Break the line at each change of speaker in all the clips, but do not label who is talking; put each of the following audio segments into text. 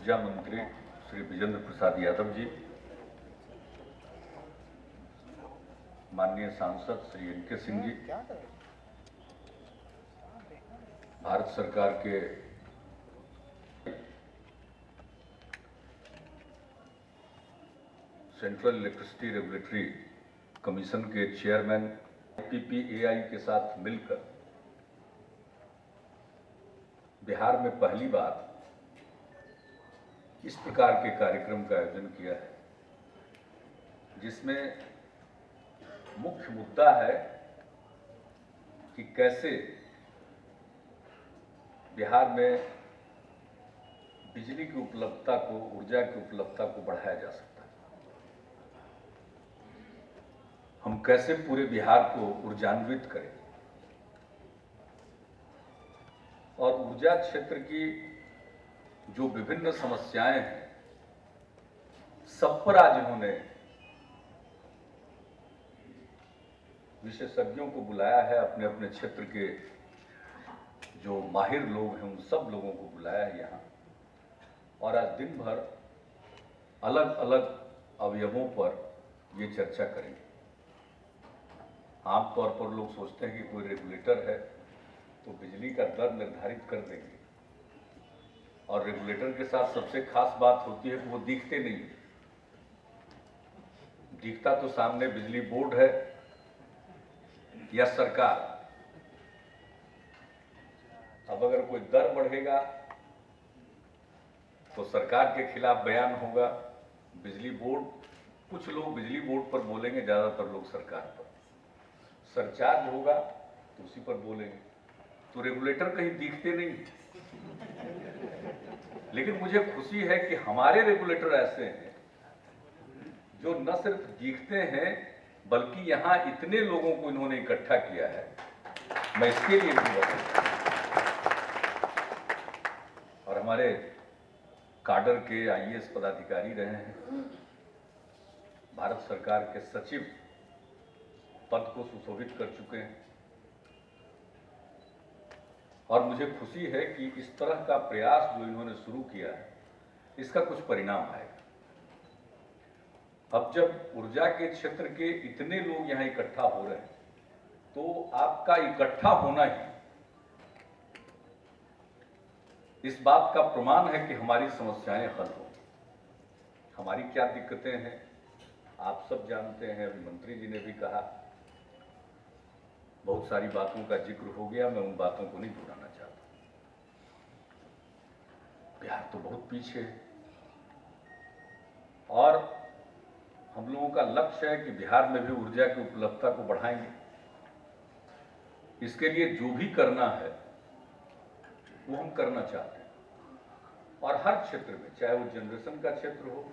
ऊर्जा मंत्री श्री विजेंद्र प्रसाद यादव जी, माननीय सांसद श्री एन.के. सिंह जी, भारत सरकार के सेंट्रल इलेक्ट्रिसिटी रेगुलेटरी कमीशन के चेयरमैन IPPAI के साथ मिलकर बिहार में पहली बार इस प्रकार के कार्यक्रम का आयोजन किया है, जिसमें मुख्य मुद्दा है कि कैसे बिहार में बिजली की उपलब्धता को, ऊर्जा की उपलब्धता को बढ़ाया जा सकता है। हम कैसे पूरे बिहार को ऊर्जान्वित करें और ऊर्जा क्षेत्र की जो विभिन्न समस्याएं हैं, सब पर आज इन्होंने विशेषज्ञों को बुलाया है। अपने अपने क्षेत्र के जो माहिर लोग हैं, उन सब लोगों को बुलाया है यहाँ, और आज दिन भर अलग अलग अवयवों पर ये चर्चा करेंगे। आमतौर पर लोग सोचते हैं कि कोई रेगुलेटर है तो बिजली का दर निर्धारित कर देंगे, और रेगुलेटर के साथ सबसे खास बात होती है कि वो दिखते नहीं। दिखता तो सामने बिजली बोर्ड है या सरकार। अब अगर कोई दर बढ़ेगा तो सरकार के खिलाफ बयान होगा, बिजली बोर्ड, कुछ लोग बिजली बोर्ड पर बोलेंगे, ज्यादातर लोग सरकार पर। सरचार्ज होगा तो उसी पर बोलेंगे। तो रेगुलेटर कहीं दिखते नहीं। लेकिन मुझे खुशी है कि हमारे रेगुलेटर ऐसे हैं जो न सिर्फ दिखते हैं, बल्कि यहां इतने लोगों को इन्होंने इकट्ठा किया है। मैं इसके लिए भी बताऊं, और हमारे काडर के IAS पदाधिकारी रहे हैं, भारत सरकार के सचिव पद को सुशोभित कर चुके हैं, और मुझे खुशी है कि इस तरह का प्रयास जो इन्होंने शुरू किया है, इसका कुछ परिणाम आएगा। अब जब ऊर्जा के क्षेत्र के इतने लोग यहाँ इकट्ठा हो रहे हैं, तो आपका इकट्ठा होना ही इस बात का प्रमाण है कि हमारी समस्याएं हल हो। हमारी क्या दिक्कतें हैं आप सब जानते हैं। अभी मंत्री जी ने भी कहा, बहुत सारी बातों का जिक्र हो गया, मैं उन बातों को नहीं दोहराना चाहता। बिहार तो बहुत पीछे है, और हम लोगों का लक्ष्य है कि बिहार में भी ऊर्जा की उपलब्धता को बढ़ाएंगे। इसके लिए जो भी करना है वो हम करना चाहते हैं, और हर क्षेत्र में, चाहे वो जनरेशन का क्षेत्र हो,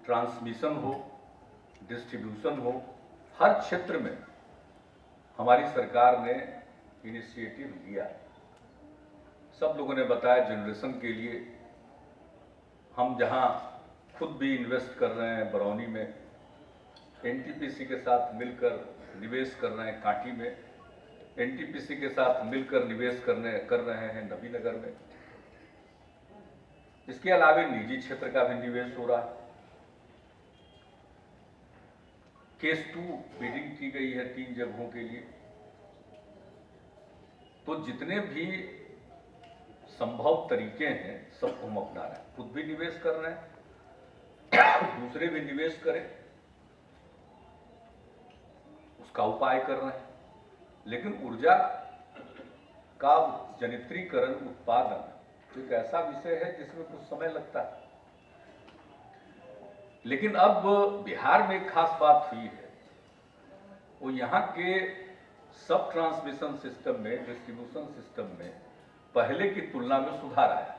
ट्रांसमिशन हो, डिस्ट्रीब्यूशन हो, हर क्षेत्र में हमारी सरकार ने इनिशिएटिव लिया। सब लोगों ने बताया, जनरेशन के लिए हम जहां खुद भी इन्वेस्ट कर रहे हैं, बरौनी में NTPC के साथ मिलकर निवेश कर रहे हैं, कांटी में NTPC के साथ मिलकर निवेश कर रहे हैं नबीनगर में। इसके अलावा निजी क्षेत्र का भी निवेश हो रहा है। केस 2 बिडिंग की गई है 3 जगहों के लिए। तो जितने भी संभव तरीके हैं सबको हम अपना रहे हैं। खुद भी निवेश कर रहे हैं, दूसरे भी निवेश करें, उसका उपाय कर रहे हैं। लेकिन ऊर्जा का जनित्रीकरण, उत्पादन एक ऐसा विषय है जिसमें कुछ समय लगता है। लेकिन अब बिहार में एक खास बात हुई है, वो यहाँ के सब ट्रांसमिशन सिस्टम में, डिस्ट्रीब्यूशन सिस्टम में पहले की तुलना में सुधार आया।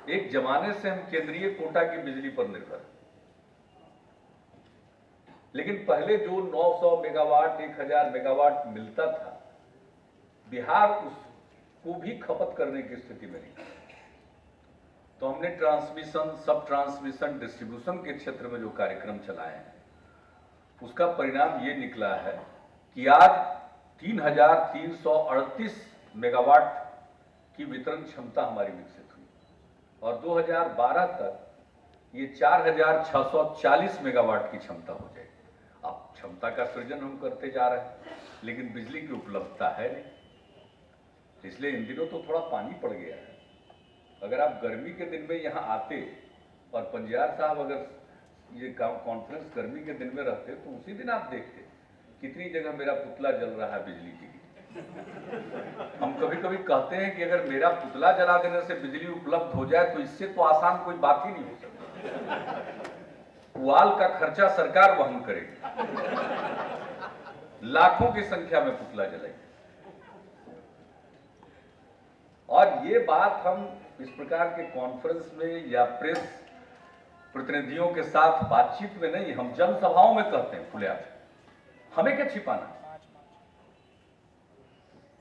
एक जमाने से हम केंद्रीय कोटा की बिजली पर निर्भर हैं, लेकिन पहले जो 900 मेगावाट, 1000 मेगावाट मिलता था, बिहार उसको भी खपत करने की स्थिति में नहीं। तो हमने ट्रांसमिशन, सब ट्रांसमिशन, डिस्ट्रीब्यूशन के क्षेत्र में जो कार्यक्रम चलाए हैं, उसका परिणाम ये निकला है कि आज 3338 मेगावाट की वितरण क्षमता हमारी विकसित हुई। और 2012 तक ये 4640 मेगावाट की क्षमता हो जाएगी। अब क्षमता का सृजन हम करते जा रहे हैं, लेकिन बिजली की उपलब्धता है नहीं। इसलिए इन दिनों तो थोड़ा पानी पड़ गया है। अगर आप गर्मी के दिन में यहाँ आते और पंजार साहब अगर ये कॉन्फ्रेंस गर्मी के दिन में रहते तो उसी दिन आप देखते कितनी जगह मेरा पुतला जल रहा है बिजली के लिए। हम कभी कभी कहते हैं कि अगर मेरा पुतला जला देने से बिजली उपलब्ध हो जाए तो इससे तो आसान कोई बात ही नहीं हो सकती। पुआल का खर्चा सरकार वहन करेगी, लाखों की संख्या में पुतला जलाएगी। और ये बात हम इस प्रकार के कॉन्फ्रेंस में या प्रेस प्रतिनिधियों के साथ बातचीत में नहीं, हम जनसभाओं में कहते हैं खुलेआम। हमें क्या छिपाना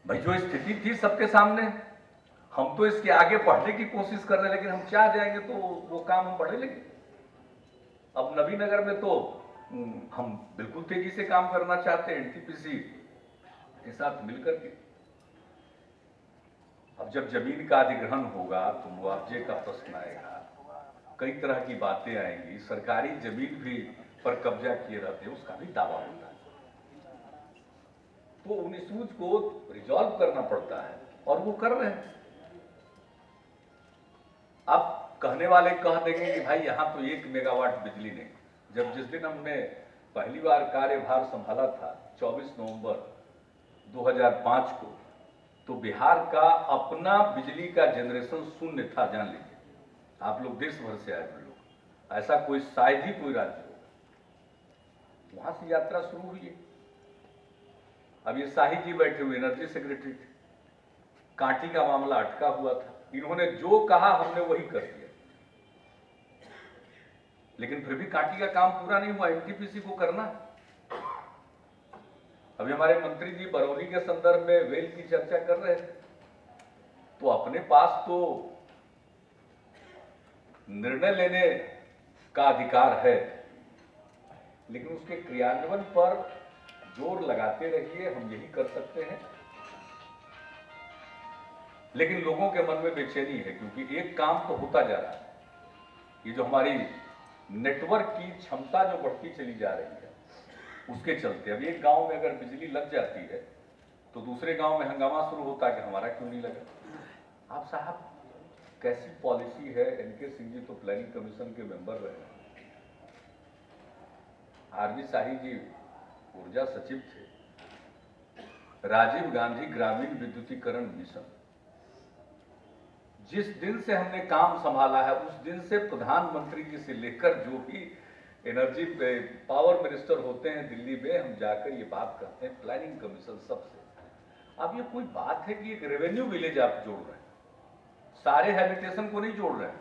भाई, जो स्थिति थी सबके सामने, हम तो इसके आगे बढ़ने की कोशिश कर रहे हैं, लेकिन हम चाह जाएंगे तो वो काम हम बढ़े लेंगे। अब नबीनगर में तो हम बिल्कुल तेजी से काम करना चाहते हैं एनटीपीसी के साथ मिलकर के। अब जब जमीन का अधिग्रहण होगा तो मुआवजे का प्रश्न आएगा, कई तरह की बातें आएंगी। सरकारी जमीन भी पर कब्जा किए रहते हैं, उसका भी दावा होता है। तो उन इश्यूज को रिजॉल्व करना पड़ता है और वो कर रहे हैं। अब कहने वाले कह देंगे कि भाई यहां तो 1 मेगावाट बिजली नहीं। जब जिस दिन हमने पहली बार कार्यभार संभाला था 24 नवंबर 2005 को, तो बिहार का अपना बिजली का जनरेशन शून्य था। जान लीजिए, आप लोग देश भर से आए हुए लोग, ऐसा कोई शायद ही कोई राज्य हो। वहां से यात्रा शुरू हुई है। अब ये शाही जी बैठे हुए एनर्जी सेक्रेटरी थे, कांटी का मामला अटका हुआ था, इन्होंने जो कहा हमने वही कर दिया, लेकिन फिर भी कांटी का काम पूरा नहीं हुआ। एनटीपीसी को करना। अभी हमारे मंत्री जी बरौनी के संदर्भ में वेल की चर्चा कर रहे थे, तो अपने पास तो निर्णय लेने का अधिकार है, लेकिन उसके क्रियान्वयन पर जोर लगाते रहिए, हम यही कर सकते हैं। लेकिन लोगों के मन में बेचैनी है, क्योंकि एक काम तो होता जा रहा है, ये जो हमारी नेटवर्क की क्षमता जो बढ़ती चली जा रही है, उसके चलते अब एक गांव में अगर बिजली लग जाती है तो दूसरे गांव में हंगामा शुरू होता है कि हमारा क्यों नहीं लगा। आप साहब कैसी पॉलिसी है। एनके सिंह जी तो प्लानिंग कमीशन के मेंबर रहे, आरबी शाही जी ऊर्जा सचिव थे, राजीव गांधी ग्रामीण विद्युतीकरण मिशन, जिस दिन से हमने काम संभाला है उस दिन से प्रधानमंत्री जी से लेकर जो भी एनर्जी पावर मिनिस्टर होते हैं दिल्ली में, हम जाकर ये बात करते हैं प्लानिंग कमीशन सबसे। अब ये कोई बात है कि एक रेवेन्यू विलेज आप जोड़ रहे हैं, सारे हैबिटेशन को नहीं जोड़ रहे हैं,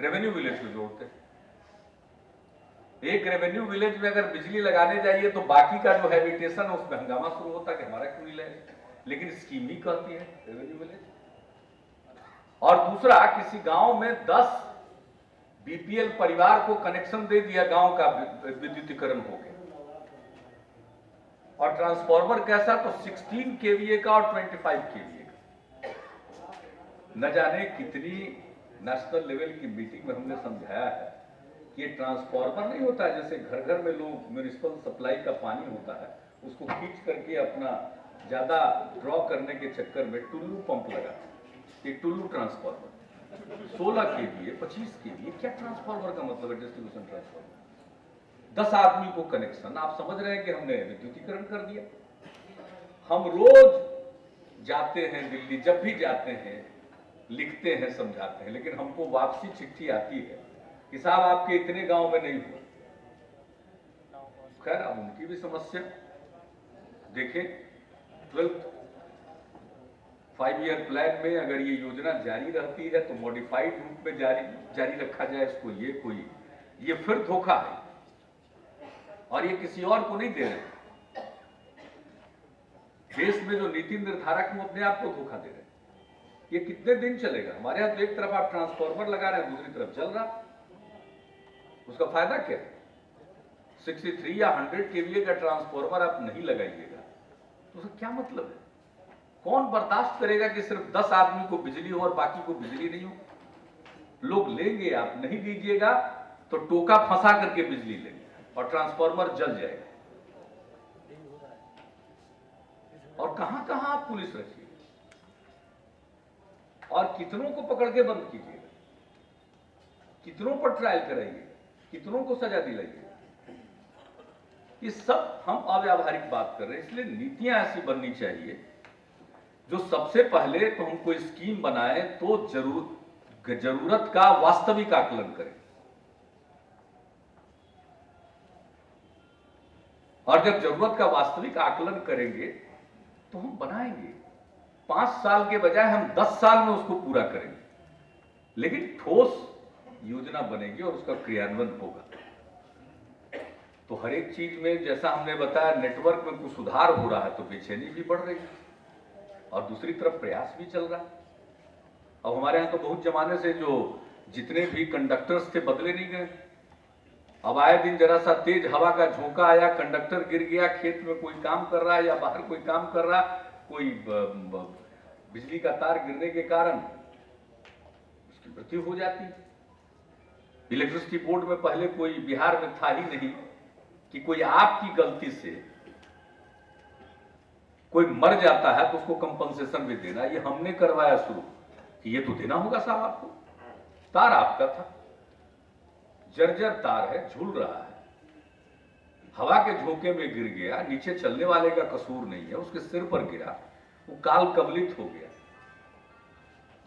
रेवेन्यू विलेज को जोड़ते हैं। एक रेवेन्यू विलेज में अगर बिजली लगाने जाइए तो बाकी का जो हैबिटेशन है उसमें हंगामा शुरू होता है कि हमारा क्यों नहीं लगे, लेकिन स्कीम ही कहती है रेवेन्यू विलेज। और दूसरा, किसी गांव में 10 बीपीएल परिवार को कनेक्शन दे दिया, गांव का विद्युतीकरण हो गया, और ट्रांसफार्मर कैसा, तो 16 केवीए का और 25 केवीए का। न जाने कितनी नेशनल लेवल की मीटिंग में हमने समझाया है कि ये ट्रांसफार्मर नहीं होता है जैसे घर घर में लोग म्यूनिसिपल सप्लाई का पानी होता है उसको खींच करके अपना ज्यादा ड्रॉ करने के चक्कर में टुल्लू पंप लगा, ये टुल्लू ट्रांसफार्मर 16 केवीए 25 केवीए, क्या ट्रांसफार्मर का मतलब है डिस्ट्रीब्यूशन ट्रांसफार्मर। 10 आदमी को कनेक्शन, आप समझ रहे हैं कि हमने विद्युतीकरण कर दिया। हम रोज जाते हैं दिल्ली, जब भी जाते हैं लिखते हैं, समझाते हैं, लेकिन हमको वापसी चिट्ठी आती है कि साहब आपके इतने गांव में नहीं हुआ। खैर अब उनकी भी समस्या देखें। 12th 5 ईयर प्लान में अगर ये योजना जारी रहती है तो मॉडिफाइड रूप में जारी रखा जाए इसको। ये फिर धोखा है, और ये किसी और को नहीं दे रहे। देश में जो नीति निर्धारक हैं वो अपने आप को धोखा दे रहे हैं। ये कितने दिन चलेगा? हमारे यहाँ तो एक तरफ आप ट्रांसफार्मर लगा रहे हैं, दूसरी तरफ चल रहा, उसका फायदा क्या है? 63 या 100 केवीए का ट्रांसफार्मर आप नहीं लगाइएगा तो उसका क्या मतलब है? कौन बर्दाश्त करेगा कि सिर्फ 10 आदमी को बिजली हो और बाकी को बिजली नहीं हो? लोग लेंगे, आप नहीं दीजिएगा तो टोका फंसा करके बिजली लेंगे और ट्रांसफार्मर जल जाएगा। और कहां कहां आप पुलिस रखिए और कितनों को पकड़ के बंद कीजिएगा, कितनों पर ट्रायल कराइए, कितनों को सजा दिलाइए। ये सब हम अव्यावहारिक बात कर रहे हैं। इसलिए नीतियां ऐसी बननी चाहिए जो सबसे पहले तो हम कोई स्कीम बनाए तो जरूरत का वास्तविक आकलन करें, और जब जरूरत का वास्तविक आकलन करेंगे तो हम बनाएंगे। 5 साल के बजाय हम 10 साल में उसको पूरा करेंगे, लेकिन ठोस योजना बनेगी और उसका क्रियान्वयन होगा। तो हर एक चीज में, जैसा हमने बताया, नेटवर्क में कुछ सुधार हो रहा है तो बेचैनी भी बढ़ रही है और दूसरी तरफ प्रयास भी चल रहा है। अब हमारे यहां तो बहुत जमाने से जो जितने भी कंडक्टर्स थे बदले नहीं गए। अब आए दिन जरा सा तेज हवा का झोंका आया, कंडक्टर गिर गया, खेत में कोई काम कर रहा है या बाहर कोई काम कर रहा, कोई बिजली का तार गिरने के कारण उसकी मृत्यु हो जाती। इलेक्ट्रिसिटी बोर्ड में पहले कोई बिहार में था ही नहीं कि कोई आपकी गलती से कोई मर जाता है तो उसको कंपनसेशन भी देना। ये हमने करवाया शुरू कि ये तो देना होगा साहब आपको, तार आपका था, जर्जर तार है, झूल रहा है, हवा के झोंके में गिर गया, नीचे चलने वाले का कसूर नहीं है, उसके सिर पर गिरा, वो काल कवलित हो गया,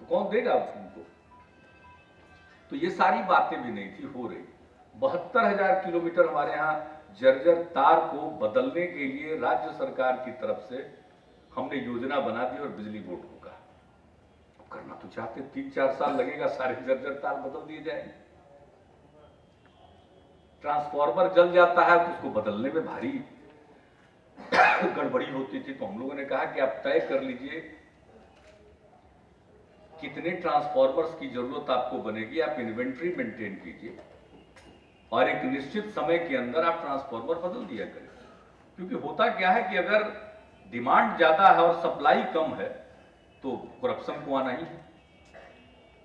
तो कौन देगा उनको? तो ये सारी बातें भी नहीं थी हो रही। 72,000 किलोमीटर हमारे यहाँ जर्जर तार को बदलने के लिए राज्य सरकार की तरफ से हमने योजना बना दी और बिजली बोर्ड को कहा करना तो चाहते, 3-4 साल लगेगा, सारे जर्जर तार बदल दिए जाएंगे। ट्रांसफार्मर जल जाता है तो उसको बदलने में भारी गड़बड़ी होती थी, तो हम लोगों ने कहा कि आप तय कर लीजिए कितने ट्रांसफार्मर्स की जरूरत आपको बनेगी, आप इन्वेंट्री मेंटेन कीजिए और एक निश्चित समय के अंदर आप ट्रांसफार्मर बदल दिया करें। क्योंकि होता क्या है कि अगर डिमांड ज्यादा है और सप्लाई कम है तो करप्शन को आना ही है।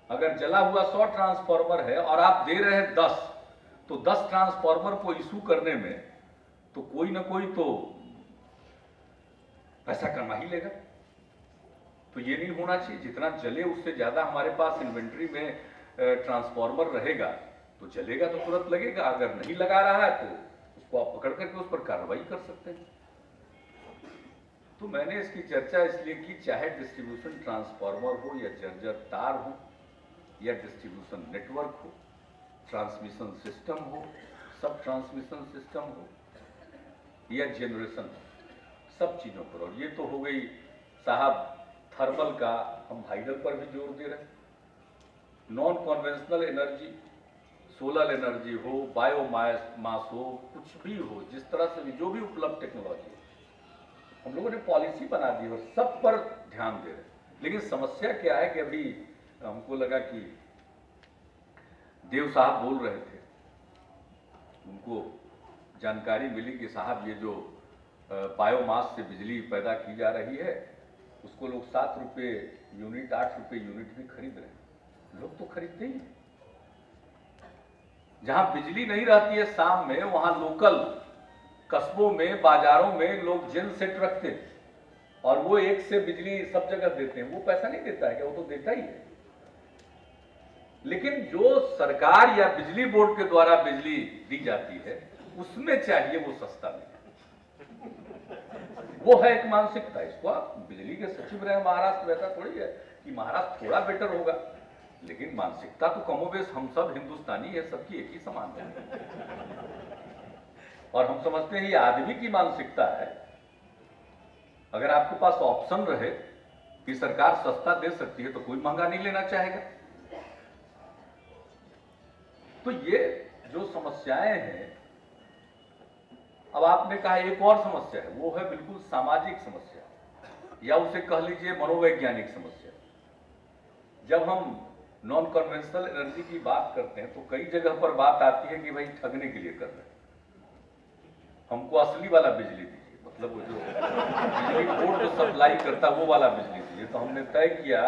अगर जला हुआ 100 ट्रांसफार्मर है और आप दे रहे हैं 10, तो 10 ट्रांसफार्मर को इशू करने में तो कोई ना कोई तो पैसा कमा ही लेगा। तो ये नहीं होना चाहिए, जितना जले उससे ज्यादा हमारे पास इन्वेंट्री में ट्रांसफार्मर रहेगा तो जलेगा तो तुरंत लगेगा। अगर नहीं लगा रहा है तो उसको आप पकड़ करके उस पर कार्रवाई कर सकते हैं। तो मैंने इसकी चर्चा इसलिए की, चाहे डिस्ट्रीब्यूशन ट्रांसफार्मर हो या जर्जर तार हो या डिस्ट्रीब्यूशन नेटवर्क हो, ट्रांसमिशन सिस्टम हो, सब ट्रांसमिशन सिस्टम हो या जनरेशन हो, सब चीजों पर। और ये तो हो गई साहब थर्मल का, हम हाइडल पर भी जोर दे रहे हैं। Non conventional energy, solar energy हो, बायोमास हो, कुछ भी हो, जिस तरह से भी जो भी उपलब्ध टेक्नोलॉजी हो, हम लोगों ने पॉलिसी बना दी और सब पर ध्यान दे रहे हैं। लेकिन समस्या क्या है कि अभी हमको लगा कि देव साहब बोल रहे थे, उनको जानकारी मिली कि साहब ये जो बायोमास से बिजली पैदा की जा रही है उसको लोग 7 रुपये यूनिट, 8 रुपये यूनिट भी खरीद रहे हैं। लोग तो खरीदते ही। जहां बिजली नहीं रहती है शाम में, वहां लोकल कस्बों में, बाजारों में लोग जेन सेट रखते हैं और वो एक से बिजली सब जगह देते हैं। वो पैसा नहीं देता है क्या? वो तो देता ही है। लेकिन जो सरकार या बिजली बोर्ड के द्वारा बिजली दी जाती है उसमें चाहिए वो सस्ता मिले। वो है एक मानसिकता। इसको आप बिजली के सचिव रहे महाराष्ट्र, वैसा थोड़ी है कि महाराष्ट्र थोड़ा बेटर होगा, लेकिन मानसिकता तो कमोबेश हम सब हिंदुस्तानी है, सबकी एक ही समान है। और हम समझते हैं ये आदमी की मानसिकता है। अगर आपके पास ऑप्शन रहे कि सरकार सस्ता दे सकती है तो कोई महंगा नहीं लेना चाहेगा। तो ये जो समस्याएं हैं, अब आपने कहा एक और समस्या है, वो है बिल्कुल सामाजिक समस्या या उसे कह लीजिए मनोवैज्ञानिक समस्या। जब हम नॉन कन्वेंशनल एनर्जी की बात करते हैं तो कई जगह पर बात आती है कि भाई ठगने के लिए कर रहे हैं, हमको असली वाला बिजली दीजिए, मतलब वो जो बिजली बोर्ड जो सप्लाई करता है वो वाला बिजली दीजिए। तो हमने तय किया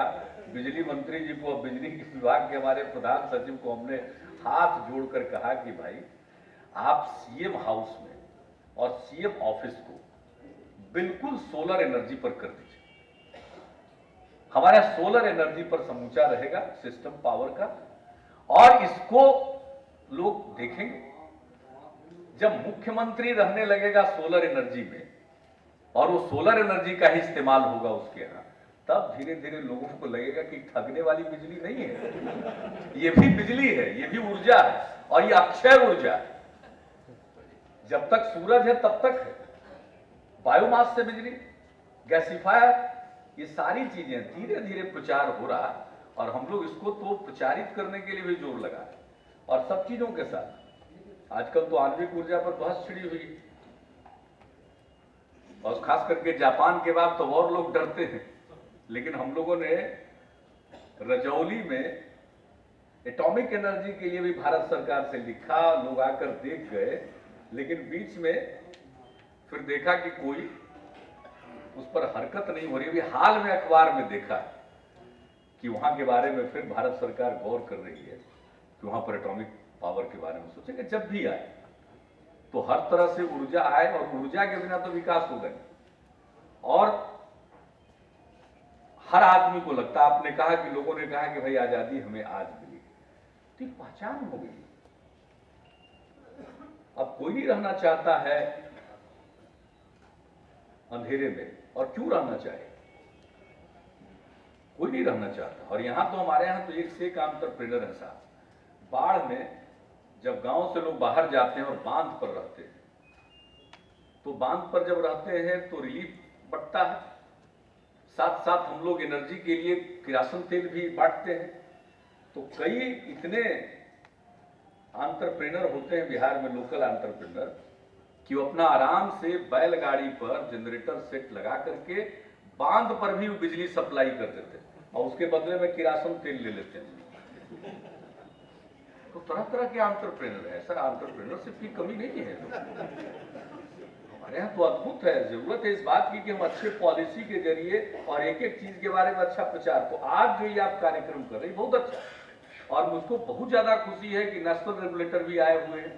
बिजली मंत्री जी को, बिजली विभाग के हमारे प्रधान सचिव को हमने हाथ जोड़कर कहा कि भाई आप सीएम हाउस में और सीएम ऑफिस को बिल्कुल सोलर एनर्जी पर कर दीजिए। हमारा सोलर एनर्जी पर समूचा रहेगा सिस्टम पावर का, और इसको लोग देखेंगे। जब मुख्यमंत्री रहने लगेगा सोलर एनर्जी में और वो सोलर एनर्जी का ही इस्तेमाल होगा उसके यहां, तब धीरे धीरे लोगों को लगेगा कि ठगने वाली बिजली नहीं है, ये भी बिजली है, ये भी ऊर्जा है, और ये अक्षय ऊर्जा है। जब तक सूरज है तब तक है। बायोमास से बिजली, गैसिफायर, ये सारी चीजें धीरे धीरे प्रचार हो रहा, और हम लोग इसको तो प्रचारित करने के लिए भी जोर लगा रहे। और सब चीजों के साथ आजकल तो आणविक ऊर्जा पर बहस छिड़ी हुई, और खास करके जापान के बाद तो और लोग डरते हैं, लेकिन हम लोगों ने रजौली में एटॉमिक एनर्जी के लिए भी भारत सरकार से लिखा, लोग आकर देख गए, लेकिन बीच में फिर देखा कि कोई उस पर हरकत नहीं हो रही। अभी हाल में अखबार में देखा कि वहां के बारे में फिर भारत सरकार गौर कर रही है कि वहां पर एटॉमिक पावर के बारे में सोचेंगे। जब भी आए तो हर तरह से ऊर्जा आए, और ऊर्जा के बिना तो विकास होगा नहीं। और हर आदमी को लगता, आपने कहा कि लोगों ने कहा कि भाई आजादी हमें आज मिली, तो पहचान हो गई। अब कोई नहीं रहना चाहता है अंधेरे में, और क्यों रहना चाहे, कोई नहीं रहना चाहता। और यहां तो हमारे यहां तो एक से एक एंटरप्रेन्योर है साहब। बाढ़ में जब गांव से लोग बाहर जाते हैं और बांध पर रहते हैं, तो बांध पर जब रहते हैं तो रिलीफ बंटता है, साथ साथ हम लोग एनर्जी के लिए किरासन तेल भी बांटते हैं। तो कई इतने एंटरप्रेन्योर होते हैं बिहार में, लोकल एंटरप्रेन्योर, कि वो अपना आराम से बैलगाड़ी पर जनरेटर सेट लगा करके बांध पर भी बिजली सप्लाई कर देते हैं, और उसके बदले में किरासन तेल ले लेते हैं। तो तरह तरह के एंटरप्रेन्योर है, ऐसा एंटरप्रेन्योरशिप की कमी नहीं है हमारे यहाँ, तो अद्भुत है। जरूरत है इस बात की कि हम अच्छे पॉलिसी के जरिए और एक एक चीज के बारे में अच्छा प्रचार। तो आज जो ये आप कार्यक्रम कर रहे हैं बहुत अच्छा, और मुझको बहुत ज्यादा खुशी है कि नेशनल रेगुलेटर भी आए हुए हैं,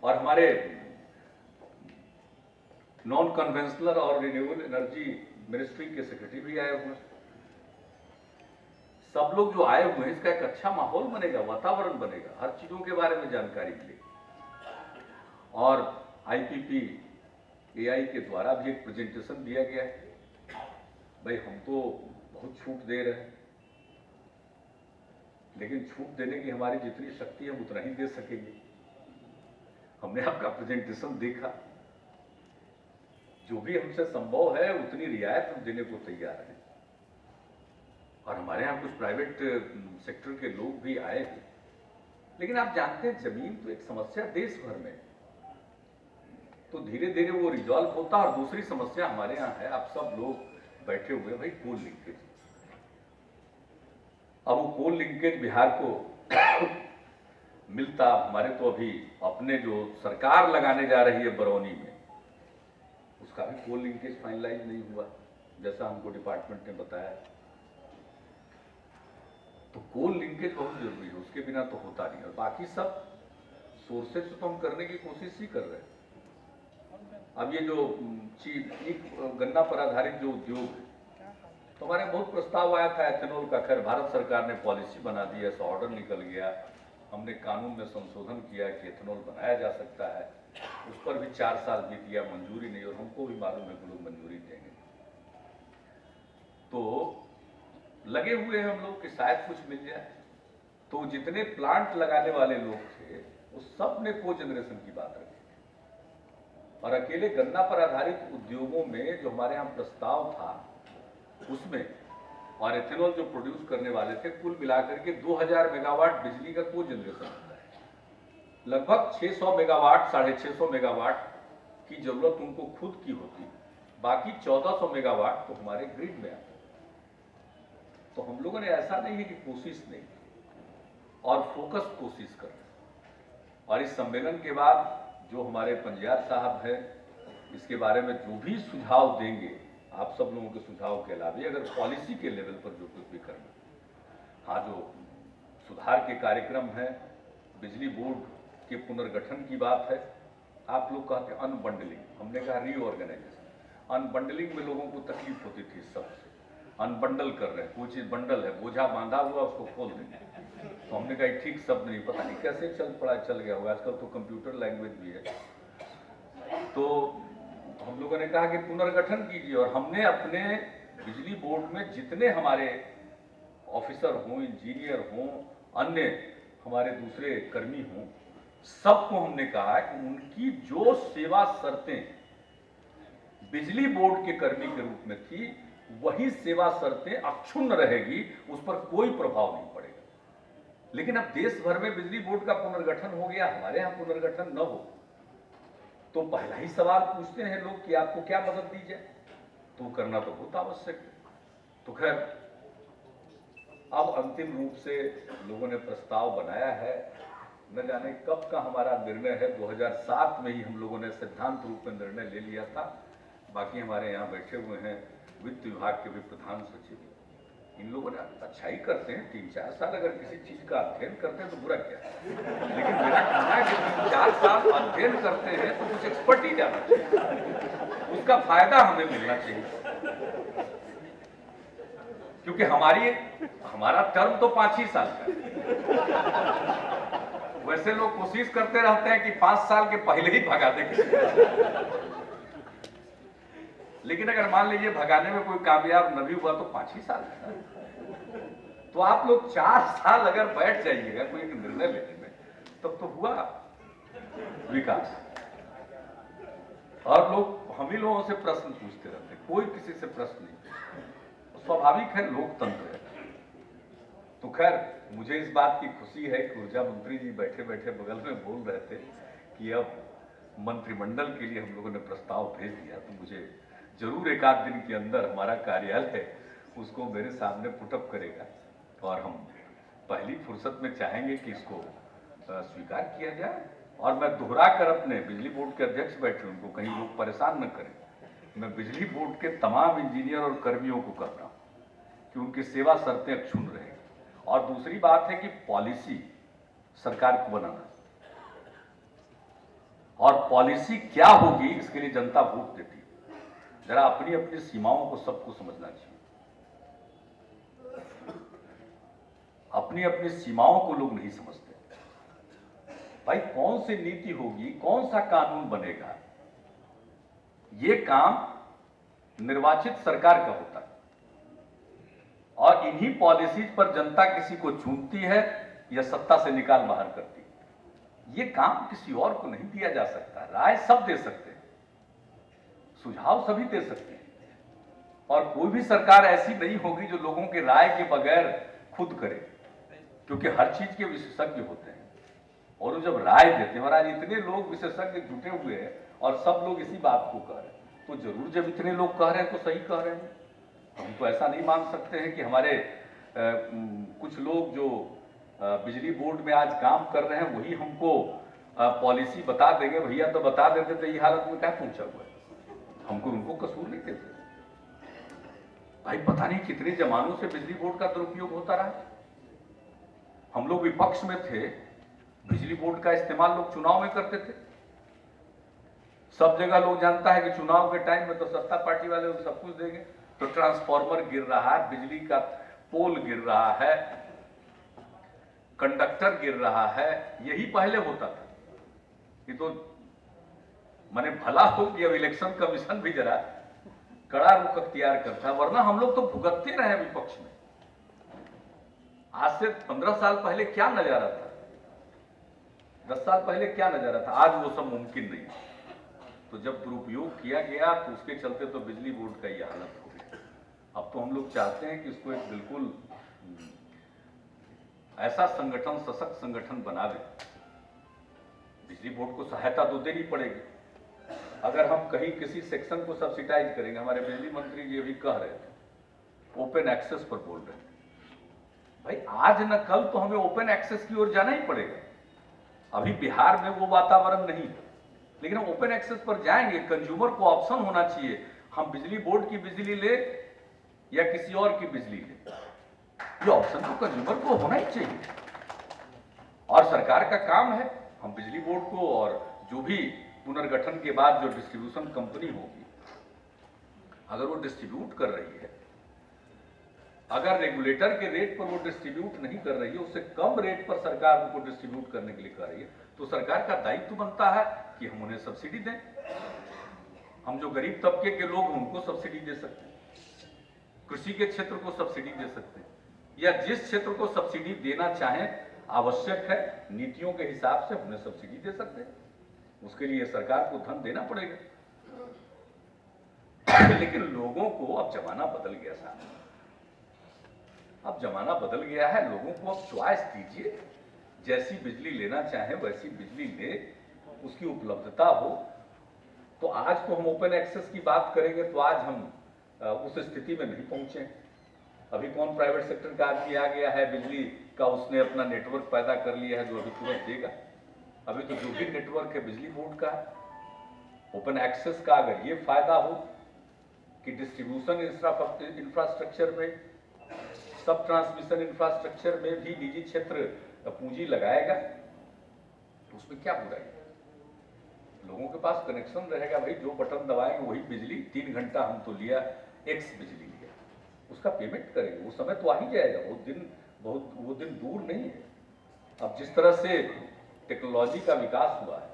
और हमारे नॉन कन्वेंशनल और रिन्यूएबल एनर्जी मिनिस्ट्री के सेक्रेटरी भी आए हुए हैं। सब लोग जो आए हुए हैं, इसका एक अच्छा माहौल बनेगा, वातावरण बनेगा, हर चीजों के बारे में जानकारी मिलेगी। और आईपीपी एआई के द्वारा भी एक प्रेजेंटेशन दिया गया है। भाई हम तो बहुत छूट दे रहे हैं, लेकिन छूट देने की हमारी जितनी शक्ति है हम उतना ही दे सकेंगे। हमने आपका प्रेजेंटेशन देखा, जो भी हमसे संभव है उतनी रियायत हम देने को तैयार हैं। और हमारे यहाँ कुछ प्राइवेट सेक्टर के लोग भी आए हैं, लेकिन आप जानते हैं जमीन तो एक समस्या देश भर में, तो धीरे धीरे वो रिजॉल्व होता है। और दूसरी समस्या हमारे यहाँ है, आप सब लोग बैठे हुए भाई, कोल लिंकेज। अब वो कोल लिंकेज बिहार को मिलता, हमारे तो अभी अपने जो सरकार लगाने जा रही है बरौनी में, उसका भी कोल लिंकेज फाइनलाइज नहीं हुआ, जैसा हमको डिपार्टमेंट ने बताया। तो कोल लिंकेज बहुत जरूरी है, उसके बिना तो होता नहीं। और बाकी सब सोर्सेज तो हम करने की कोशिश ही कर रहे हैं। अब ये जो गन्ना पर आधारित जो उद्योग है, तो हमारे बहुत प्रस्ताव आया था एथेनॉल का। खैर भारत सरकार ने पॉलिसी बना दी, ऐसा ऑर्डर निकल गया, हमने कानून में संशोधन किया कि एथेनॉल बनाया जा सकता है। उस पर भी 4 साल बीत गया, मंजूरी नहीं, और हमको भी मालूम है कि लोग मंजूरी देंगे। तो लगे हुए हैं हम लोग कि शायद कुछ मिल जाए। तो जितने प्लांट लगाने वाले लोग थे वो सब ने को जनरेशन की बात रखी, और अकेले गन्ना पर आधारित उद्योगों में जो हमारे यहाँ प्रस्ताव था उसमें, और एथेनॉल जो प्रोड्यूस करने वाले थे, कुल मिलाकर के 2000 मेगावाट बिजली का को जनरेशन होता है। लगभग 600 मेगावाट, 650 मेगावाट की जरूरत उनको खुद की होती, बाकी 1400 मेगावाट तो हमारे ग्रिड में आता। तो हम लोगों ने ऐसा नहीं है कि कोशिश नहीं, और फोकस कोशिश कर रहे। और इस सम्मेलन के बाद जो हमारे पंजाब साहब हैं, इसके बारे में जो भी सुझाव देंगे आप सब लोगों के सुझाव के अलावा अगर पॉलिसी के लेवल पर जो कुछ भी करना, हाँ जो सुधार के कार्यक्रम है, बिजली बोर्ड के पुनर्गठन की बात है, आप लोग कहते हैं अनबंडलिंग, हमने कहा रीऑर्गेनाइजेशन। अनबंडलिंग में लोगों को तकलीफ होती थी, सबसे अनबंडल कर रहे हैं, कोई चीज बंडल है, बोझा बांधा हुआ उसको खोल देंगे, तो हमने कहा ठीक शब्द नहीं, पता नहीं कैसे चल गया होगा, आजकल तो कंप्यूटर लैंग्वेज भी है। तो हम लोगों ने कहा कि पुनर्गठन कीजिए, और हमने अपने बिजली बोर्ड में जितने हमारे ऑफिसर हों, इंजीनियर हों, अन्य हमारे दूसरे कर्मी हों, सबको हमने कहा कि उनकी जो सेवा शर्तें बिजली बोर्ड के कर्मी के रूप में थी, वही सेवा शर्तें अक्षुण्ण रहेगी, उस पर कोई प्रभाव नहीं पड़ेगा। लेकिन अब देश भर में बिजली बोर्ड का पुनर्गठन हो गया, हमारे यहां पुनर्गठन न हो, तो पहला ही सवाल पूछते हैं लोग कि आपको क्या मदद दी जाए, तो करना तो बहुत आवश्यक है। तो खैर अब अंतिम रूप से लोगों ने प्रस्ताव बनाया है, न जाने कब का हमारा निर्णय है, 2007 में ही हम लोगों ने सिद्धांत रूप में निर्णय ले लिया था। बाकी हमारे यहाँ बैठे हुए हैं वित्त विभाग के भी प्रधान सचिव, इन लोगों ने अच्छा ही करते हैं, 3-4 साल अगर किसी चीज का अध्ययन करते हैं तो बुरा क्या है, लेकिन मेरा कहना है कि 3-4 साल अध्ययन करते हैं तो कुछ एक्सपर्टीज आना चाहिए, उसका फायदा हमें मिलना चाहिए, क्योंकि हमारा टर्म तो 5 ही साल का है। वैसे लोग कोशिश करते रहते हैं कि 5 साल के पहले ही भगा दे किसी को, लेकिन अगर मान लीजिए भगाने में कोई कामयाब न भी हुआ तो 5 ही साल है। तो आप लोग 4 साल अगर बैठ जाइएगा कोई एक निर्णय लेने में, तब तो हुआ विकास। और लोग हम ही लोगों से प्रश्न पूछते रहते हैं, कोई किसी से प्रश्न नहीं, स्वाभाविक है, लोकतंत्र है। तो खैर मुझे इस बात की खुशी है कि ऊर्जा मंत्री जी बैठे बैठे बगल में बोल रहे थे कि अब मंत्रिमंडल के लिए हम लोगों ने प्रस्ताव भेज दिया, तो मुझे जरूर एक आध दिन के अंदर हमारा कार्यालय उसको मेरे सामने पुटअप करेगा, और हम पहली फुर्सत में चाहेंगे कि इसको स्वीकार किया जाए। और मैं दोहरा कर अपने बिजली बोर्ड के अध्यक्ष बैठे, उनको कहीं लोग परेशान न करें, मैं बिजली बोर्ड के तमाम इंजीनियर और कर्मियों को कहता हूं कि उनकी सेवा शर्तें अक्षुण्ण रहेगी। और दूसरी बात है कि पॉलिसी सरकार को बनाना, और पॉलिसी क्या होगी इसके लिए जनता वोट देती है, जरा अपनी अपनी सीमाओं को सबको समझना चाहिए, अपनी अपनी सीमाओं को लोग नहीं समझते। भाई कौन सी नीति होगी, कौन सा कानून बनेगा, ये काम निर्वाचित सरकार का होता है, और इन्हीं पॉलिसीज पर जनता किसी को चुनती है या सत्ता से निकाल बाहर करती है। ये काम किसी और को नहीं दिया जा सकता। राय सब दे सकते हैं, सुझाव सभी दे सकते हैं, और कोई भी सरकार ऐसी नहीं होगी जो लोगों के राय के बगैर खुद करे, क्योंकि हर चीज के विशेषज्ञ होते हैं और वो जब राय देते हैं, और आज इतने लोग विशेषज्ञ जुटे हुए हैं और सब लोग इसी बात को कह रहे हैं, तो जरूर जब इतने लोग कह रहे हैं तो सही कह रहे हैं। हम तो ऐसा नहीं मान सकते हैं कि हमारे कुछ लोग जो बिजली बोर्ड में आज काम कर रहे हैं वही हमको पॉलिसी बता देंगे। भैया तो बता देते तो ये हालत में क्या पहुंचा हुआ है, हमको उनको कसूर नहीं देते। भाई पता नहीं कितने जमानों से बिजली बोर्ड का दुरुपयोग होता रहा। हम लोग विपक्ष में थे, बिजली बोर्ड का इस्तेमाल लोग चुनाव में करते थे। सब जगह लोग जानता है कि चुनाव के टाइम में तो सत्ता पार्टी वाले सब कुछ देंगे, तो ट्रांसफार्मर गिर रहा है, बिजली का पोल गिर रहा है, कंडक्टर गिर रहा है, यही पहले होता था। ये तो माने भला हो कि अब इलेक्शन कमीशन भी जरा कड़ा रुख अख्तियार करता है, वरना हम लोग तो भुगतते रहे विपक्ष में। आज से 15 साल पहले क्या नजारा था, 10 साल पहले क्या नजारा था, आज वो सब मुमकिन नहीं। तो जब दुरुपयोग किया गया तो उसके चलते तो बिजली बोर्ड का ये हालत हो गया। अब तो हम लोग चाहते हैं कि इसको एक बिल्कुल ऐसा संगठन, सशक्त संगठन बना दे। बिजली बोर्ड को सहायता तो देनी पड़ेगी। अगर हम कहीं किसी सेक्शन को सब्सिडाइज करेंगे, हमारे बिजली मंत्री जी अभी कह रहे थे, ओपन एक्सेस पर बोल रहे थे। भाई आज न कल तो हमें ओपन एक्सेस की ओर जाना ही पड़ेगा। अभी बिहार में वो वातावरण नहीं है, लेकिन हम ओपन एक्सेस पर जाएंगे। कंज्यूमर को ऑप्शन होना चाहिए, हम बिजली बोर्ड की बिजली ले या किसी और की बिजली ले, ये ऑप्शन तो कंज्यूमर को होना ही चाहिए। और सरकार का काम है, हम बिजली बोर्ड को और जो भी पुनर्गठन के बाद जो डिस्ट्रीब्यूशन कंपनी होगी, अगर वो डिस्ट्रीब्यूट कर रही है, अगर रेगुलेटर के रेट पर वो डिस्ट्रीब्यूट नहीं कर रही है, उससे कम रेट पर सरकार उनको डिस्ट्रीब्यूट करने के लिए कर रही है, तो सरकार का दायित्व बनता है कि हम उन्हें सब्सिडी दें। हम जो गरीब तबके के लोग हैं उनको सब्सिडी दे सकते हैं, कृषि के क्षेत्र को सब्सिडी दे सकते हैं, या जिस क्षेत्र को सब्सिडी देना चाहें, आवश्यक है नीतियों के हिसाब से उन्हें सब्सिडी दे सकते हैं। उसके लिए सरकार को धन देना पड़ेगा। लेकिन लोगों को अब जमाना बदल गया साहब, अब जमाना बदल गया है, लोगों को अब चॉइस दीजिए, जैसी बिजली लेना चाहे वैसी बिजली ले, उसकी उपलब्धता हो। तो आज तो हम ओपन एक्सेस की बात करेंगे, तो आज हम उस स्थिति में नहीं पहुंचे। अभी कौन प्राइवेट सेक्टर का आदमी आ गया है बिजली का, उसने अपना नेटवर्क पैदा कर लिया है जो अभी तुरंत देगा। अभी तो जो भी नेटवर्क है बिजली बोर्ड का है। ओपन एक्सेस का अगर ये फायदा हो कि डिस्ट्रीब्यूशन इंफ्रास्ट्रक्चर में, सब ट्रांसमिशन इंफ्रास्ट्रक्चर में भी निजी क्षेत्र पूंजी लगाएगा, तो उसमें क्या बुराई है? लोगों के पास कनेक्शन रहेगा, भाई जो बटन दबाएंगे वही बिजली, 3 घंटा हम तो लिया, एक्स बिजली लिया, उसका पेमेंट करेंगे। वो समय तो आ ही जाएगा, वो दिन दूर नहीं है। अब जिस तरह से टेक्नोलॉजी का विकास हुआ है,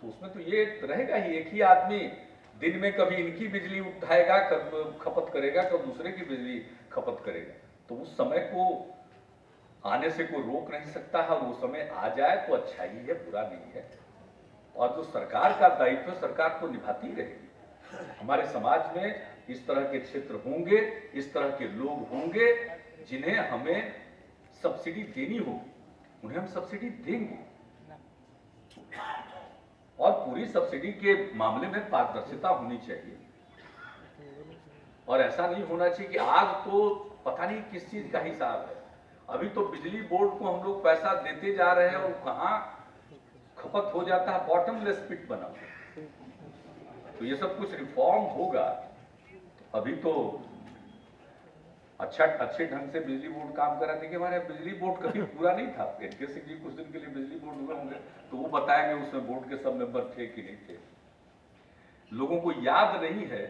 तो उसमें तो ये रहेगा ही, एक ही आदमी दिन में कभी इनकी बिजली उठाएगा, कब खपत करेगा, कब दूसरे की बिजली खपत करेगा। तो उस समय को आने से कोई रोक नहीं सकता है, और वो समय आ जाए तो अच्छा ही है, बुरा नहीं है। और जो सरकार का दायित्व सरकार को निभाती रहेगी। हमारे समाज में इस तरह के क्षेत्र होंगे, इस तरह के लोग होंगे जिन्हें हमें सब्सिडी देनी होगी, उन्हें हम सब्सिडी देंगे। और पूरी सब्सिडी के मामले में पारदर्शिता होनी चाहिए, और ऐसा नहीं होना चाहिए कि आज तो पता नहीं किस चीज का हिसाब है। अभी तो बिजली बोर्ड को हम लोग पैसा देते जा रहे हैं और कहां खपत हो जाता है, बॉटमलेस पिट बना। तो ये सब कुछ रिफॉर्म होगा। अभी तो अच्छे ढंग से बिजली बोर्ड काम कर रहा है। देखिए हमारे बिजली बोर्ड कभी पूरा नहीं था। एनके सिंह जी कुछ दिन के लिए बिजली बोर्ड हुए होंगे, तो वो बताएंगे उसमें बोर्ड के सब मेंबर थे कि नहीं थे। लोगों को याद नहीं है,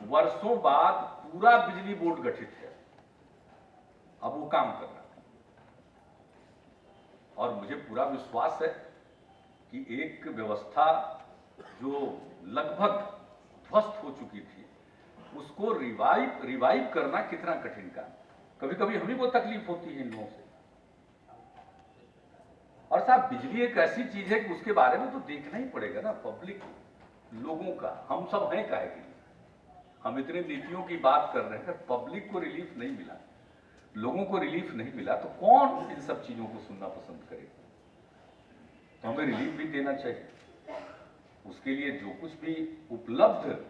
वर्षों बाद पूरा बिजली बोर्ड गठित है, अब वो काम कर रहा है। और मुझे पूरा विश्वास है कि एक व्यवस्था जो लगभग ध्वस्त हो चुकी थी, उसको रिवाइव करना कितना कठिन काम। कभी कभी हमें वो तकलीफ होती है इन लोगों से। और साहब बिजली एक ऐसी चीज है कि उसके बारे में तो देखना ही पड़ेगा ना, पब्लिक लोगों का, हम सब हैं काहे के लिए। हम इतने नीतियों की बात कर रहे हैं, पब्लिक को रिलीफ नहीं मिला, लोगों को रिलीफ नहीं मिला, तो कौन इन सब चीजों को सुनना पसंद करेगा? तो हमें रिलीफ भी देना चाहिए। उसके लिए जो कुछ भी उपलब्ध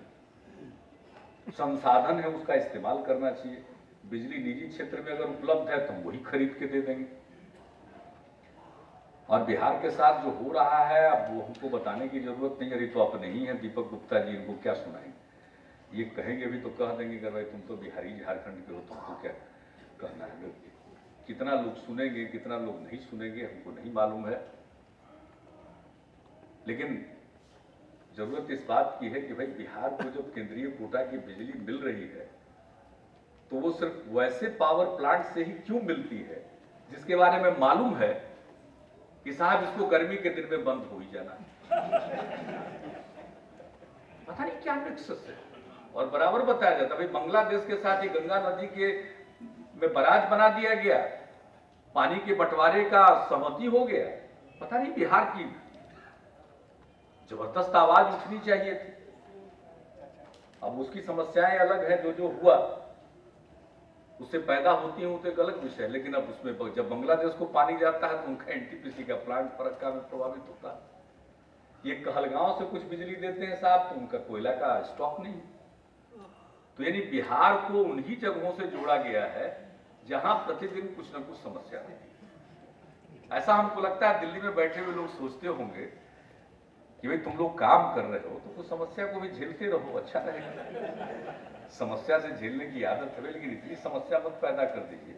संसाधन है उसका इस्तेमाल करना चाहिए। बिजली निजी क्षेत्र में अगर उपलब्ध है तो हम वही खरीद के दे देंगे। और बिहार के साथ जो हो रहा है, अब वो हमको बताने की जरूरत नहीं है, तो अपने ही हैं दीपक गुप्ता जी, इनको क्या सुनाएंगे? ये कहेंगे भी तो कह देंगे कि भाई तुम तो बिहारी झारखंड के हो, तुमको क्या कहना है। कितना लोग सुनेंगे, कितना लोग नहीं सुनेंगे, हमको नहीं मालूम है। लेकिन जरूरत इस बात की है कि भाई बिहार को जब केंद्रीय कोटा की बिजली मिल रही है, तो वो सिर्फ वैसे पावर प्लांट से ही क्यों मिलती है जिसके बारे में मालूम है कि साहब इसको गर्मी के दिन में बंद हो ही जाना। पता नहीं क्या नेक्सस है। और बराबर बताया जाता भाई बांग्लादेश के साथ ही गंगा नदी के में बराज बना दिया गया, पानी के बंटवारे का सहमति हो गया। पता नहीं बिहार की जबरदस्त आवाज उठनी चाहिए थी। अब उसकी समस्याएं अलग है, जो हुआ उससे पैदा होती है, वो तो एक अलग विषय है। लेकिन अब उसमें जब बांग्लादेश को पानी जाता है तो उनका एनटीपीसी का प्लांट फरक्का में प्रभावित होता है। ये कहलगांव से कुछ बिजली देते हैं साहब, तो उनका कोयला का स्टॉक नहीं। तो यानी बिहार को उन्हीं जगहों से जोड़ा गया है जहां प्रतिदिन कुछ न कुछ समस्या है। ऐसा हमको लगता है दिल्ली में बैठे हुए लोग सोचते होंगे, कि भाई तुम लोग काम कर रहे हो तो कुछ समस्या को भी झेलते रहो, अच्छा रहेगा। समस्या से झेलने की आदत है, लेकिन इतनी समस्या मत पैदा कर दीजिए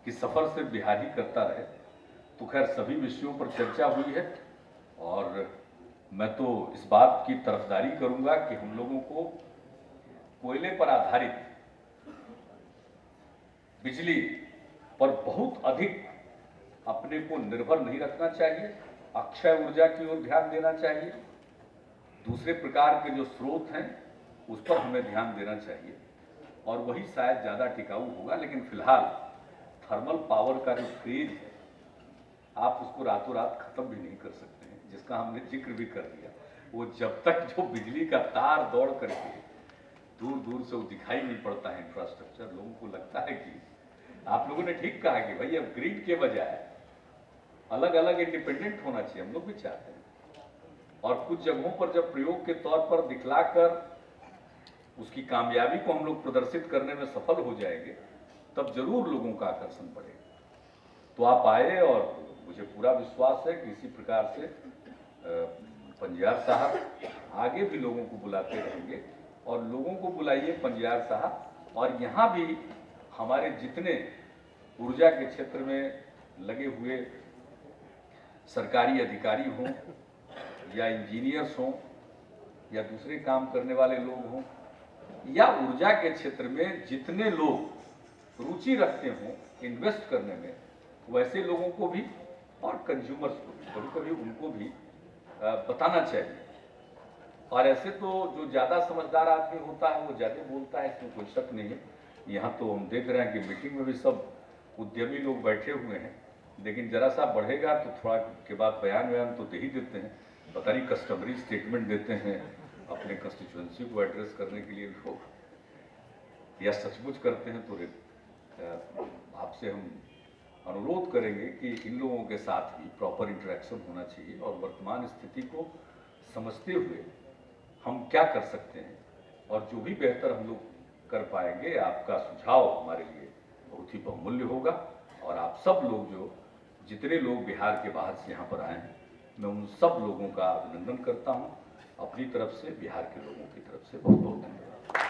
कि सफर से बिहार ही करता रहे। तो खैर सभी विषयों पर चर्चा हुई है और मैं तो इस बात की तरफदारी करूंगा कि हम लोगों को कोयले पर आधारित बिजली पर बहुत अधिक अपने को निर्भर नहीं रखना चाहिए, अक्षय ऊर्जा की ओर ध्यान देना चाहिए। दूसरे प्रकार के जो स्रोत हैं उस पर हमें ध्यान देना चाहिए और वही शायद ज़्यादा टिकाऊ होगा। लेकिन फिलहाल थर्मल पावर का जो क्रेज है आप उसको रातों रात खत्म भी नहीं कर सकते हैं, जिसका हमने जिक्र भी कर दिया। वो जब तक जो बिजली का तार दौड़ करके दूर दूर से वो दिखाई नहीं पड़ता है इंफ्रास्ट्रक्चर, लोगों को लगता है कि आप लोगों ने ठीक कहा कि भाई अब ग्रिड के बजाय अलग अलग इंडिपेंडेंट होना चाहिए, हम लोग भी चाहते हैं। और कुछ जगहों पर जब प्रयोग के तौर पर दिखलाकर उसकी कामयाबी को हम लोग प्रदर्शित करने में सफल हो जाएंगे तब जरूर लोगों का आकर्षण बढ़ेगा। तो आप आए और मुझे पूरा विश्वास है कि इसी प्रकार से पंजियार साहब आगे भी लोगों को बुलाते रहेंगे और लोगों को बुलाइए पंजियार साहब। और यहाँ भी हमारे जितने ऊर्जा के क्षेत्र में लगे हुए सरकारी अधिकारी हों या इंजीनियर्स हों या दूसरे काम करने वाले लोग हों या ऊर्जा के क्षेत्र में जितने लोग रुचि रखते हों इन्वेस्ट करने में, वैसे लोगों को भी और कंज्यूमर्स को भी कभी कभी उनको भी बताना चाहिए। और ऐसे तो जो ज़्यादा समझदार आदमी होता है वो ज़्यादा बोलता है, इसमें कोई शक नहीं है। यहाँ तो हम देख रहे हैं कि मीटिंग में भी सब उद्यमी लोग बैठे हुए हैं, लेकिन जरा सा बढ़ेगा तो थोड़ा के बाद बयान तो दे ही देते हैं, पता नहीं कस्टमरी स्टेटमेंट देते हैं अपने कंस्टिट्यूएंसी को एड्रेस करने के लिए लोग, या सचमुच करते हैं। तो आपसे हम अनुरोध करेंगे कि इन लोगों के साथ भी प्रॉपर इंटरेक्शन होना चाहिए और वर्तमान स्थिति को समझते हुए हम क्या कर सकते हैं और जो भी बेहतर हम लोग कर पाएंगे, आपका सुझाव हमारे लिए बहुत ही बहुमूल्य होगा। और आप सब लोग जो जितने लोग बिहार के बाहर से यहाँ पर आए हैं, मैं उन सब लोगों का अभिनंदन करता हूँ। अपनी तरफ से, बिहार के लोगों की तरफ से बहुत बहुत धन्यवाद।